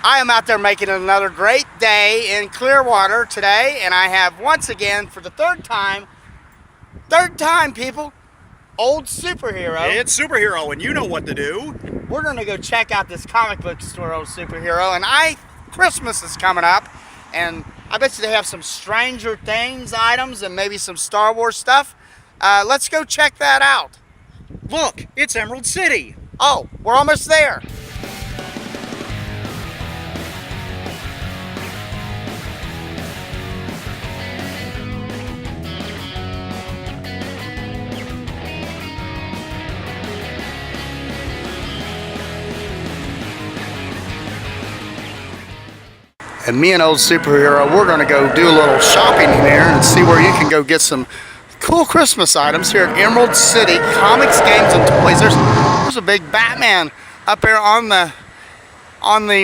I am out there making another great day in Clearwater today, and I have once again, for the third time people, Old Superhero. It's Superhero, and you know what to do. We're going to go check out this comic book store, Old Superhero, and Christmas is coming up, and I bet you they have some Stranger Things items and maybe some Star Wars stuff. Let's go check that out. Look, it's Emerald City. Oh, we're almost there. And me and Old Superhero, we're going to go do a little shopping in there and see where you can go get some cool Christmas items here at Emerald City Comics, Games, and Toys. There's a big Batman up there on the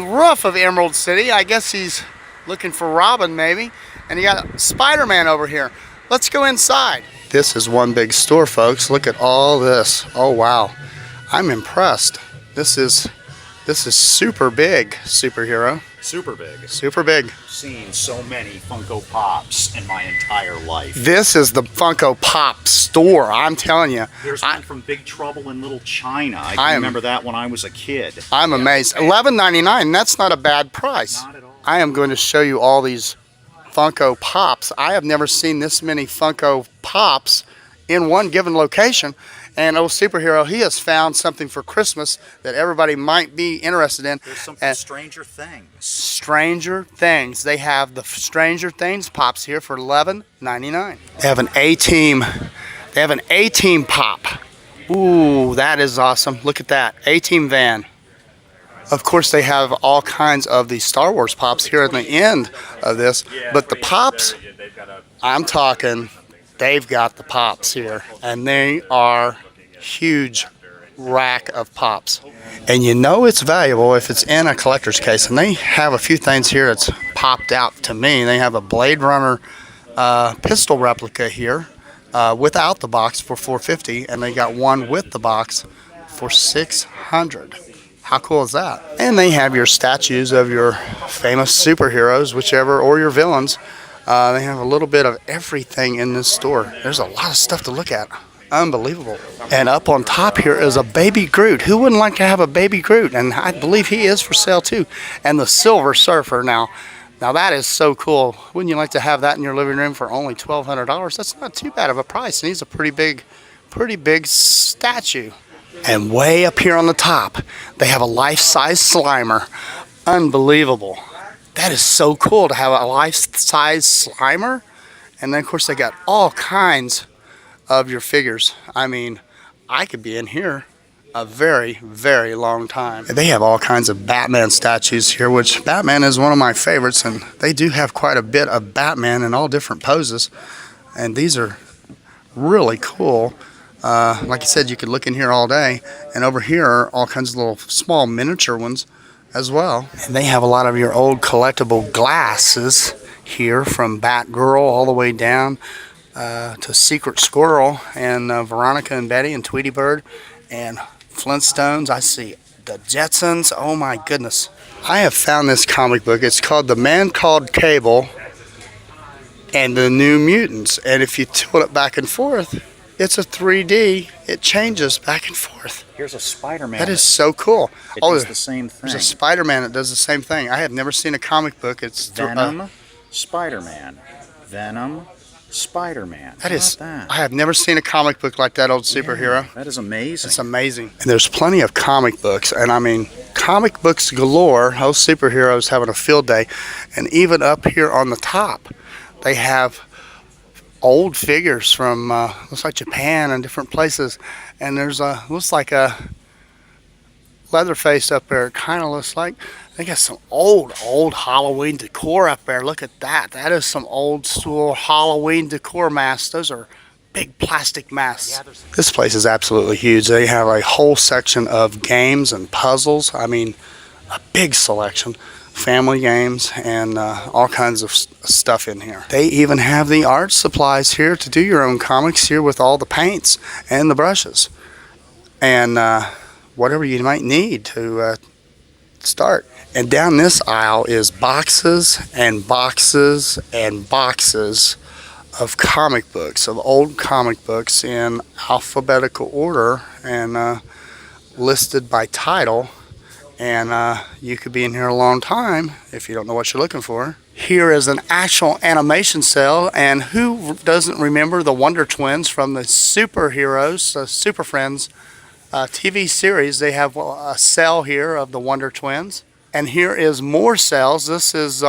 roof of Emerald City. I guess he's looking for Robin maybe. And you got Spider-Man over here. Let's go inside. This is one big store, folks. Look at all this. Oh wow, I'm impressed. This is super big, Superhero. Super big. Super big. I've seen so many Funko Pops in my entire life. This is the Funko Pop store, I'm telling you. There's one from Big Trouble in Little China. I remember that when I was a kid. I'm amazed. $11.99, that's not a bad price. Not at all. I am going to show you all these Funko Pops. I have never seen this many Funko Pops in one given location. And Old Superhero, he has found something for Christmas that everybody might be interested in. There's some from Stranger Things. Stranger Things. They have the Stranger Things Pops here for $11.99. They have an A-Team. They have an A-Team Pop. Ooh, that is awesome. Look at that. A-Team van. Of course, they have all kinds of the Star Wars Pops here at the end of this. But the Pops, I'm talking, they've got the Pops here. And they are huge rack of Pops. And you know it's valuable if it's in a collector's case. And they have a few things here that's popped out to me. They have a Blade Runner pistol replica here without the box for $450, and they got one with the box for $600. How cool is that? And they have your statues of your famous superheroes, whichever, or your villains. They have a little bit of everything in this store. There's a lot of stuff to look at. Unbelievable. And up on top here is a baby Groot. Who wouldn't like to have a baby Groot? And I believe he is for sale too. And the Silver Surfer now that is so cool. Wouldn't you like to have that in your living room for only $1,200? That's not too bad of a price. And he's a pretty big statue. And way up here on the top, they have a life-size Slimer. Unbelievable. That is so cool to have a life-size Slimer. And then of course they got all kinds of your figures. I mean, I could be in here a very, very long time. They have all kinds of Batman statues here, which Batman is one of my favorites, and they do have quite a bit of Batman in all different poses. And these are really cool. Like I said, you could look in here all day, and over here are all kinds of little small miniature ones as well. And they have a lot of your old collectible glasses here, from Batgirl all the way down to Secret Squirrel and Veronica and Betty and Tweety Bird and Flintstones. I see the Jetsons. Oh my goodness. I have found this comic book. It's called The Man Called Cable and the New Mutants. And if you tilt it back and forth, it's a 3D. It changes back and forth. Here's a Spider-Man. That is so cool. It does the same thing. There's a Spider-Man that does the same thing. I have never seen a comic book. It's Venom, Spider-Man. Venom, Spider-Man. That is, I have never seen a comic book like that, Old Superhero. Yeah, that is amazing. It's amazing. And there's plenty of comic books, and I mean, comic books galore. Old Superhero's having a field day. And even up here on the top, they have old figures from looks like Japan and different places. And there's looks like a Leatherface up there. It kind of looks like they got some old Halloween decor up there. Look at that. That is some old school Halloween decor masks. Those are big plastic masks. This place is absolutely huge. They have a whole section of games and puzzles. I mean, a big selection. Family games and all kinds of stuff in here. They even have the art supplies here to do your own comics here, with all the paints and the brushes and whatever you might need to start. And down this aisle is boxes and boxes and boxes of comic books, of old comic books in alphabetical order and listed by title. And you could be in here a long time if you don't know what you're looking for. Here is an actual animation cell, and who doesn't remember the Wonder Twins from the Superheroes, the Super Friends TV series? They have a cell here of the Wonder Twins. And here is more cells. This is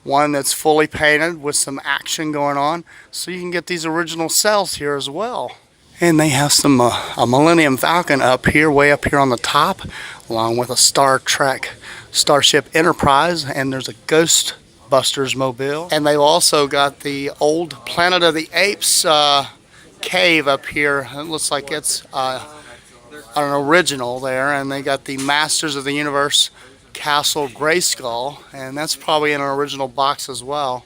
one that's fully painted with some action going on. So you can get these original cells here as well. And they have some a Millennium Falcon up here, way up here on the top, along with a Star Trek Starship Enterprise, and there's a Ghostbusters mobile. And they've also got the old Planet of the Apes cave up here. It looks like it's an original there. And they got the Masters of the Universe Castle Grayskull, and that's probably in an original box as well,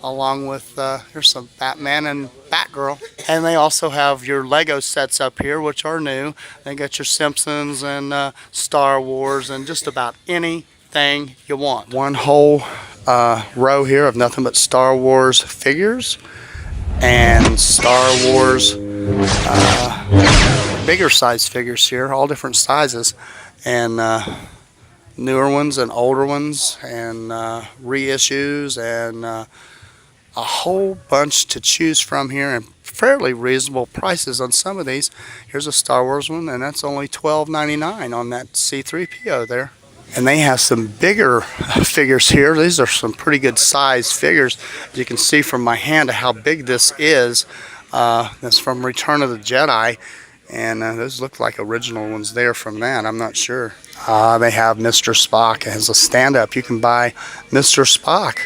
along with here's some Batman and Batgirl. And they also have your Lego sets up here, which are new. They got your Simpsons and Star Wars and just about anything you want. One whole row here of nothing but Star Wars figures and Star Wars bigger size figures here, all different sizes, and newer ones and older ones, and reissues, and a whole bunch to choose from here, and fairly reasonable prices on some of these. Here's a Star Wars one, and that's only $12.99 on that C-3PO there. And they have some bigger figures here. These are some pretty good size figures. As you can see from my hand how big this is. That's from Return of the Jedi. And those look like original ones there from that. I'm not sure. They have Mr. Spock as a stand-up. You can buy Mr. Spock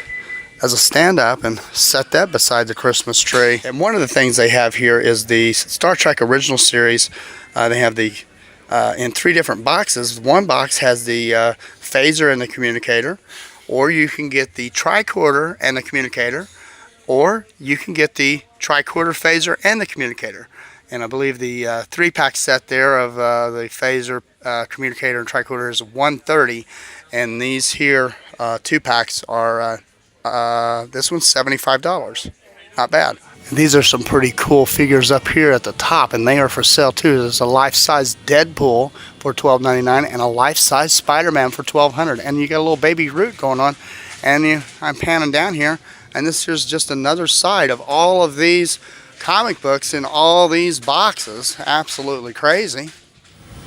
as a stand-up and set that beside the Christmas tree. And one of the things they have here is the Star Trek original series. They have the in 3 different boxes. One box has the phaser and the communicator, or you can get the tricorder and the communicator, or you can get the tricorder, phaser, and the communicator. And I believe the 3-pack set there of the phaser, communicator, and tricorder is $130, and these here 2-packs are this one's $75. Not bad. And these are some pretty cool figures up here at the top, and they are for sale too. There's a life-size Deadpool for $12.99 and a life-size Spider-Man for $12.00. And you got a little baby Groot going on. And I'm panning down here, and this here's just another side of all of these comic books in all these boxes. Absolutely crazy.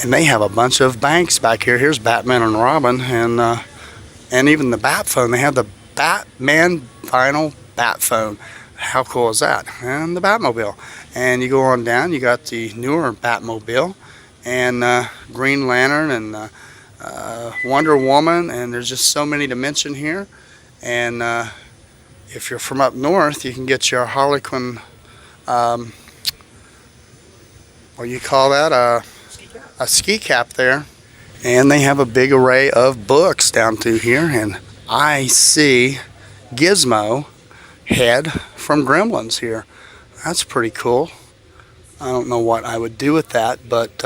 And they have a bunch of banks back here. Here's Batman and Robin, and even the Bat phone. They have the Batman vinyl Bat phone. How cool is that? And the Batmobile. And you go on down, you got the newer Batmobile and Green Lantern and Wonder Woman, and there's just so many to mention here. And if you're from up north, you can get your Harlequin, what do you call that? A ski cap there. And they have a big array of books down through here, and I see Gizmo head from Gremlins here. That's pretty cool. I don't know what I would do with that, but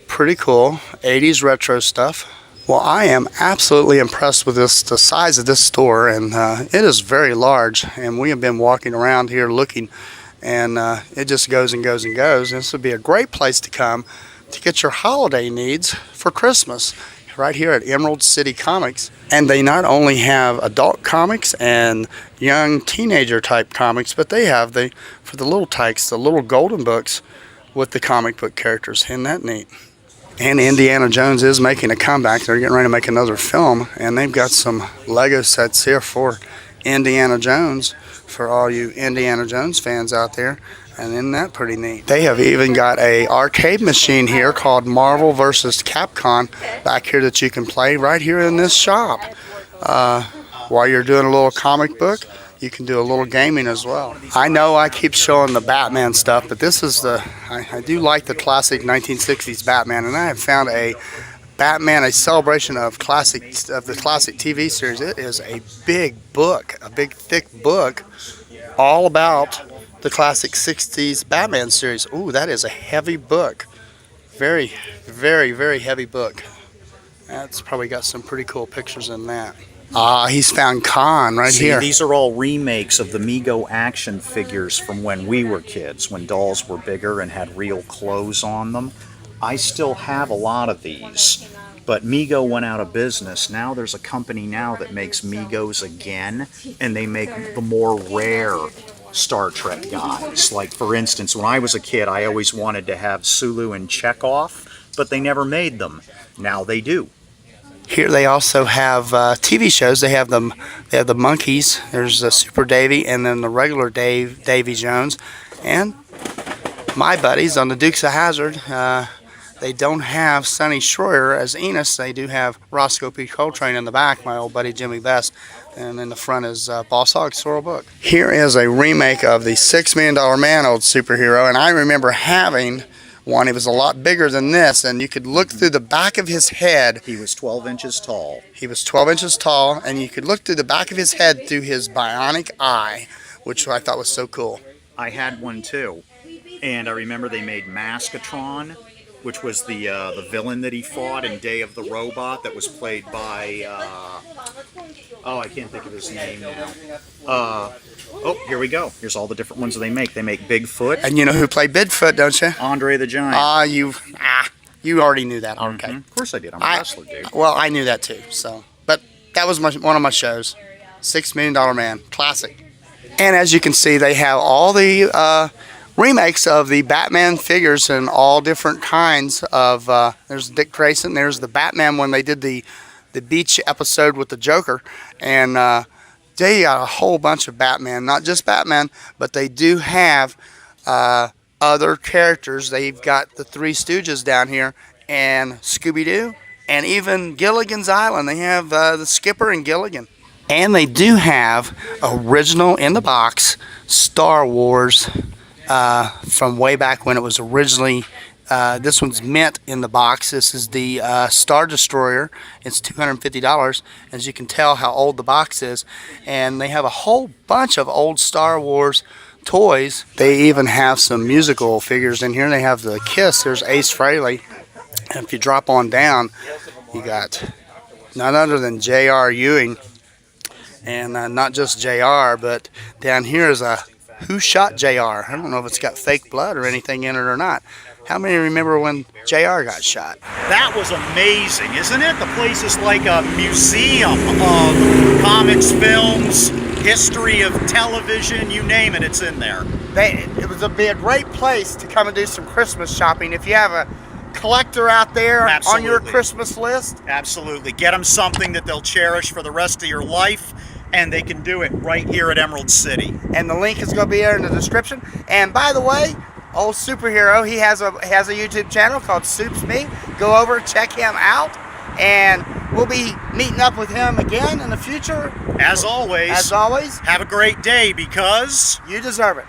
pretty cool. 80s retro stuff. Well, I am absolutely impressed with the size of this store, and it is very large, and we have been walking around here looking, and it just goes and goes and goes. This would be a great place to come to get your holiday needs for Christmas right here at Emerald City Comics. And they not only have adult comics and young teenager type comics, but they have for the little tykes, the little golden books with the comic book characters. Isn't that neat? And Indiana Jones is making a comeback. They're getting ready to make another film, and they've got some Lego sets here for Indiana Jones for all you Indiana Jones fans out there. And isn't that pretty neat? They have even got a arcade machine here called Marvel vs. Capcom back here that you can play right here in this shop. While you're doing a little comic book, you can do a little gaming as well. I know I keep showing the Batman stuff, but this is I do like the classic 1960s Batman, and I have found a Batman, a celebration of the classic TV series. It is a big book, a big thick book, all about the classic 60s Batman series. Ooh, that is a heavy book. Very, very, very heavy book. That's probably got some pretty cool pictures in that. Ah, he's found Khan right See, here. these are all remakes of the Mego action figures from when we were kids, when dolls were bigger and had real clothes on them. I still have a lot of these, but Mego went out of business. Now there's a company now that makes Megos again, and they make the more rare Star Trek guys. Like, for instance, when I was a kid, I always wanted to have Sulu and Chekhov, but they never made them. Now they do. Here they also have TV shows. They have the monkeys. There's Super Davy, and then the regular Davy Jones, and my buddies on the Dukes of Hazzard. They don't have Sonny Schroyer as Enos. They do have Roscoe P. Coltrane in the back, my old buddy Jimmy Best, and in the front is Boss Hogg, Sorrel Book. Here is a remake of the $6 Million Man old superhero, and I remember having one. He was a lot bigger than this, and you could look through the back of his head. He was 12 inches tall. He was 12 inches tall, and you could look through the back of his head through his bionic eye, which I thought was so cool. I had one too, and I remember they made Maskatron, which was the villain that he fought in Day of the Robot, that was played by I can't think of his name now. Here we go. Here's all the different ones that they make. They make Bigfoot. And you know who played Bigfoot, don't you? Andre the Giant. You already knew that. Okay. Mm-hmm. Of course I did. I'm a wrestler, dude. Well, I knew that too. So, but that was one of my shows. $6 Million Man, classic. And as you can see, they have all the remakes of the Batman figures in all different kinds of. There's Dick Grayson. There's the Batman when they did the beach episode with the Joker, and they got a whole bunch of Batman. Not just Batman, but they do have other characters. They've got the Three Stooges down here, and Scooby-Doo, and even Gilligan's Island. They have the Skipper and Gilligan. And they do have original in the box Star Wars from way back when it was originally. This one's mint in the box. This is the Star Destroyer. It's $250. As you can tell how old the box is. And they have a whole bunch of old Star Wars toys. They even have some musical figures in here. They have the Kiss. There's Ace Frehley. And if you drop on down, you got none other than J.R. Ewing. And not just J.R., but down here is a Who Shot J.R.? I don't know if it's got fake blood or anything in it or not. How many remember when J.R. got shot? That was amazing, isn't it? The place is like a museum of comics, films, history of television, you name it, it's in there. It would be a great place to come and do some Christmas shopping. If you have a collector out there on your Christmas list. Absolutely. Get them something that they'll cherish for the rest of your life, and they can do it right here at Emerald City. And the link is going to be there in the description. And by the way, old superhero, he has a YouTube channel called Soups Me. Go over, check him out, and we'll be meeting up with him again in the future. As always. As always. Have a great day, because you deserve it.